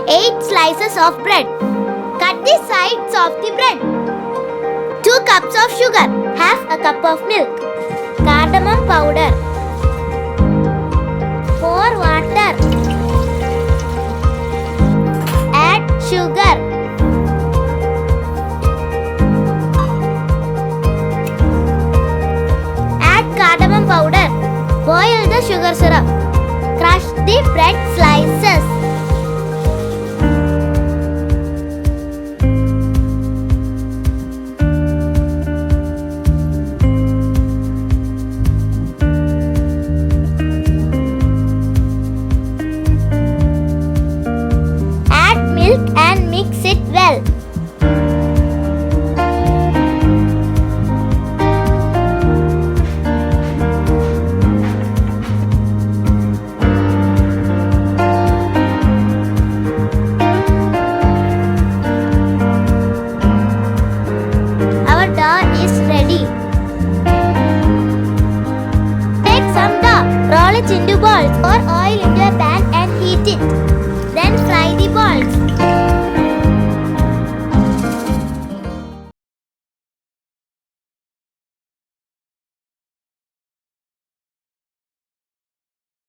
8 slices of bread. Cut the sides of the bread. 2 cups of sugar. Half a cup of milk. Cardamom powder. Pour water. Add sugar. Add cardamom powder. Boil the sugar syrup. Crush the bread slices.